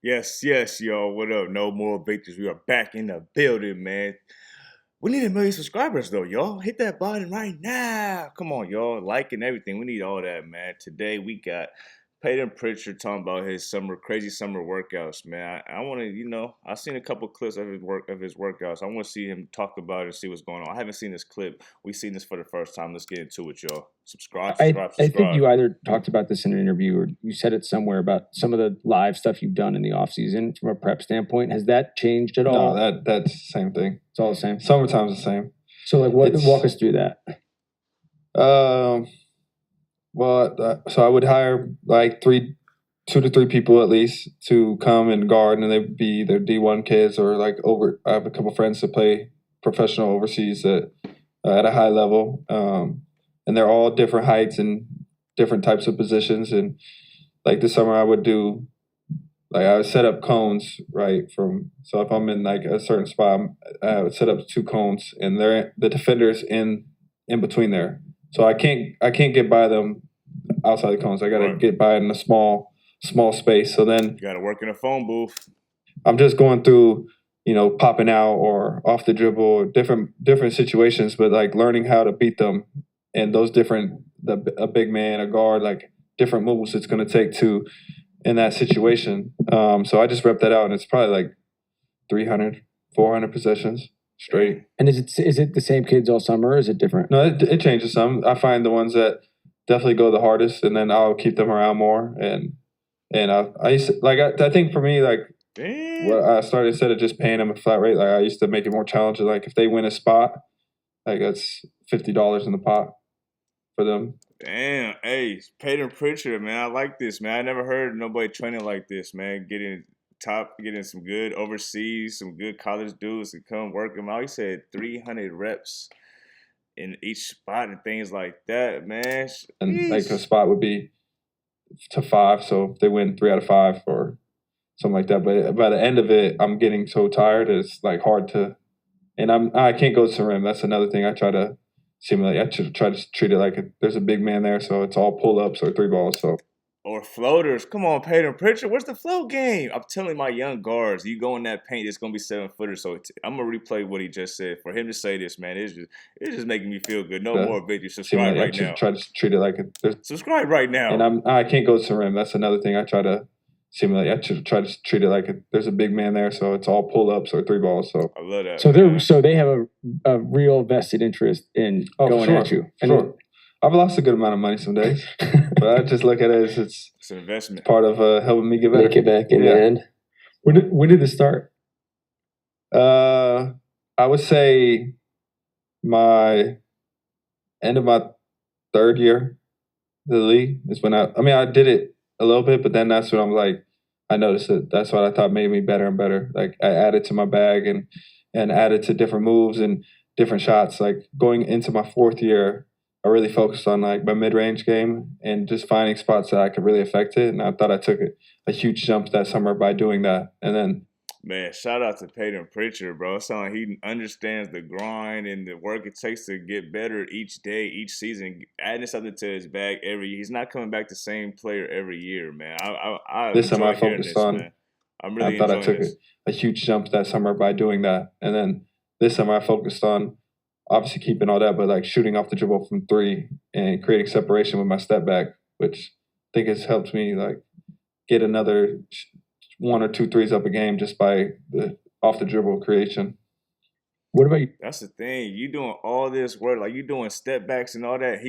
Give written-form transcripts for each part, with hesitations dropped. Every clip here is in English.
Yes, y'all. What up? No Moral Victories. We are back in the building, man. We need 1 million subscribers, though, y'all. Hit that button right now. Come on, y'all. Like and everything. We need all that, man. Today, we got Payton Pritchard talking about his crazy summer workouts, man. I want to, I've seen a couple clips of his workouts. I want to see him talk about it and see what's going on. I haven't seen this clip. We've seen this for the first time. Let's get into it, y'all. Subscribe, I, subscribe, I think subscribe. you either talked about this in an interview or you said it somewhere about some of the live stuff you've done in the off season from a prep standpoint. Has that changed at all? No, that's the same thing. It's all the same. Summertime's the same. So, like, walk us through that. So I would hire like 2 to 3 people at least to come and guard, and they'd be either D1 kids or I have a couple friends that play professional overseas at a high level, and they're all different heights and different types of positions. And like this summer, I would set up cones, right? So if I'm in like a certain spot, I would set up 2 cones, and they're the defenders in between there. So I can't get by them outside the cones. I gotta get by in a small space. So then You got to work in a phone booth. I'm just going through, popping out or off the dribble, or different situations, but like learning how to beat them and those a big man, a guard, like different moves it's going to take to in that situation. So I just rep that out, and it's probably like 300, 400 possessions straight. And is it the same kids all summer, or is it different? No, it changes some. I find the ones that definitely go the hardest, and then I'll keep them around more. And I used to, I think for me, like, what I started, instead of just paying them a flat rate, like I used to make it more challenging. Like if they win a spot, like that's $50 in the pot for them. Damn, hey, Payton Pritchard, man, I like this, man. I never heard nobody training like this, man. Getting some good overseas, some good college dudes to come work him out. He said 300 reps in each spot and things like that, man. And like a spot would be to 5, so if they win 3 out of 5 or something like that. But by the end of it, I'm getting so tired, it's like hard to, and I can't go to the rim. That's another thing I try to simulate. I try to treat it like there's a big man there, so it's all pull-ups or 3 balls. Or floaters. Come on, Payton Pritchard. Where's the float game? I'm telling my young guards, you go in that paint, it's gonna be 7-footers. So I'm gonna replay what he just said. For him to say this, man, it's just making me feel good. No more video. Subscribe right now. Try to treat it like subscribe right now. And I can't go to the rim. That's another thing I try to simulate. I try to treat it like there's a big man there, so it's all pull-ups or 3 balls. So I love that. So they have a real vested interest in going at you. Sure. I've lost a good amount of money some days, but I just look at it as it's an investment. Part of helping me get better. Make it back in the end. When did this start? I would say my end of my 3rd year in the league is when I did it a little bit, but then that's when I'm like, I noticed it. That's what I thought made me better and better. Like I added to my bag and added to different moves and different shots. Like going into my 4th year, I really focused on like my mid-range game and just finding spots that I could really affect it. And I thought I took a huge jump that summer by doing that. And then, man, shout out to Payton Pritchard, bro. It sounds like he understands the grind and the work it takes to get better each day, each season, adding something to his bag every year. He's not coming back the same player every year, man. This summer I focused on. Man. I'm really I thought I took a huge jump that summer by doing that. And then this summer I focused on obviously keeping all that, but like shooting off the dribble from 3 and creating separation with my step back, which I think has helped me like get another 1 or 2 threes up a game just by the off the dribble creation. What about you? That's the thing. You doing all this work, like you doing step backs and all that.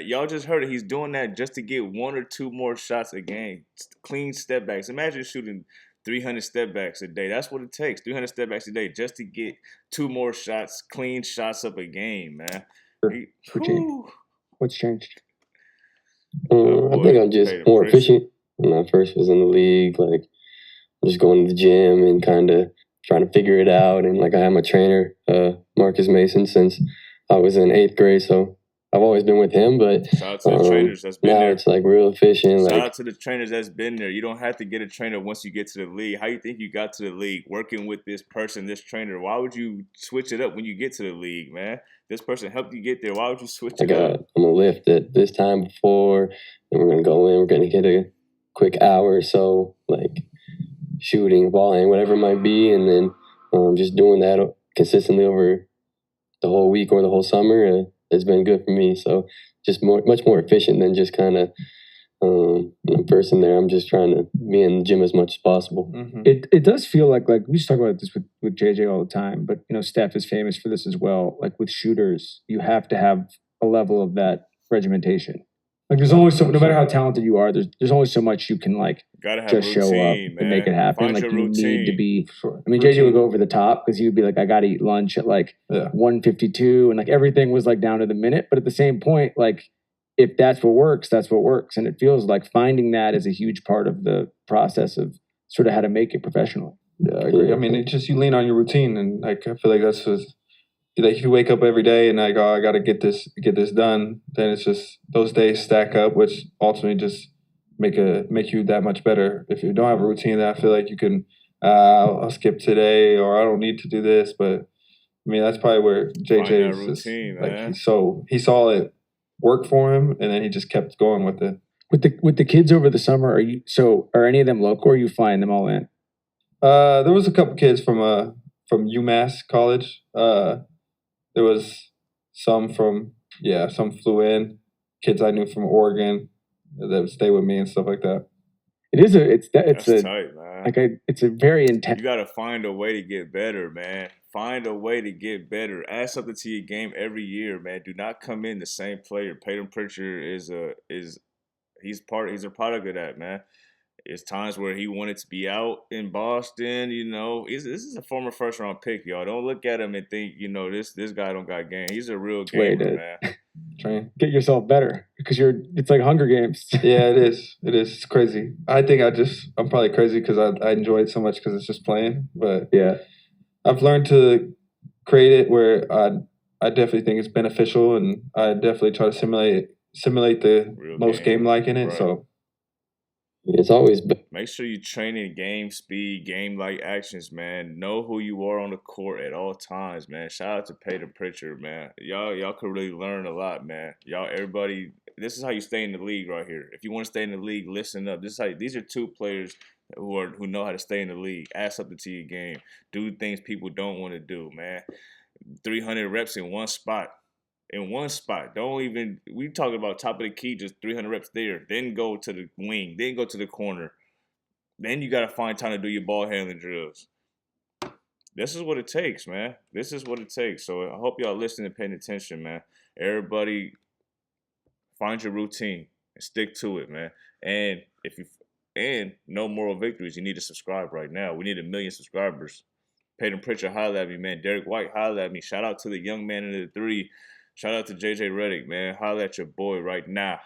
Y'all just heard it. He's doing that just to get 1 or 2 more shots a game. Clean step backs. Imagine shooting 300 step backs a day. That's what it takes. 300 step backs a day just to get 2 more shots, clean shots up a game, man. What's changed? I think I'm just more efficient. When I first was in the league, like just going to the gym and kind of trying to figure it out. And like I had my trainer, Marcus Mason, since I was in 8th grade. So I've always been with him, but shout out to the trainers that's been now there. It's like real efficient. Shout out to the trainers that's been there. You don't have to get a trainer once you get to the league. How you think you got to the league? Working with this person, this trainer. Why would you switch it up when you get to the league, man? This person helped you get there. Why would you switch it up? I'm gonna lift it this time before, and we're gonna go in. We're gonna get a quick hour or so. Like shooting, balling, whatever it might be, and then just doing that consistently over the whole week or the whole summer has been good for me. So just much more efficient than just kind of first in there. I'm just trying to be in the gym as much as possible. Mm-hmm. It does feel like we used to talk about this with JJ all the time, but Steph is famous for this as well. Like with shooters, you have to have a level of that regimentation. Like there's only no matter how talented you are, there's only so much you can gotta have just routine, show up man. and make it happen. Find like your you routine. need to be. I mean, JJ would go over the top because he would be like, I got to eat lunch at 1:52, and everything was down to the minute. But at the same point, if that's what works, that's what works, and it feels like finding that is a huge part of the process of sort of how to make it professional. Yeah, I agree. I mean, it's just you lean on your routine, and I feel like that's just. If you wake up every day and I got to get this done, then it's just those days stack up, which ultimately just make you that much better. If you don't have a routine, then I feel like you can, I'll skip today, or I don't need to do this. But I mean, that's probably where JJ is routine, man. He saw it work for him, and then he just kept going with it. With the kids over the summer, are any of them local, or are you flying them all in? There was a couple kids from UMass College. There was some some flew in, kids I knew from Oregon that would stay with me and stuff like that. It's tight, man. It's a very intense. You got to find a way to get better, man. Find a way to get better. Add something to your game every year, man. Do not come in the same player. Payton Pritchard he's a product of that, man. It's times where he wanted to be out in Boston, This is a former first-round pick, y'all. Don't look at him and think, this guy don't got game. He's a real gamer, man. Train. Get yourself better because it's like Hunger Games. Yeah, it is. It's crazy. I think I'm probably crazy because I enjoy it so much because it's just playing. But yeah, I've learned to create it where I definitely think it's beneficial, and I definitely try to simulate the real most game-like in it. Right. So. It's always make sure you train in game speed, game-like actions, man. Know who you are on the court at all times, man. Shout out to Payton Pritchard, man. Y'all could really learn a lot, man. Everybody, this is how you stay in the league right here. If you want to stay in the league, listen up. These are two players who know how to stay in the league. Add something to your game. Do things people don't want to do, man. 300 reps in one spot. We talk about top of the key, just 300 reps there. Then go to the wing. Then go to the corner. Then you got to find time to do your ball handling drills. This is what it takes, man. This is what it takes. So I hope y'all listening and paying attention, man. Everybody find your routine and stick to it, man. And No Moral Victories, you need to subscribe right now. We need 1 million subscribers. Payton Pritchard, holla at me, man. Derrick White, holla at me. Shout out to the young man in the 3. Shout out to JJ Redick, man. Holla at your boy right now.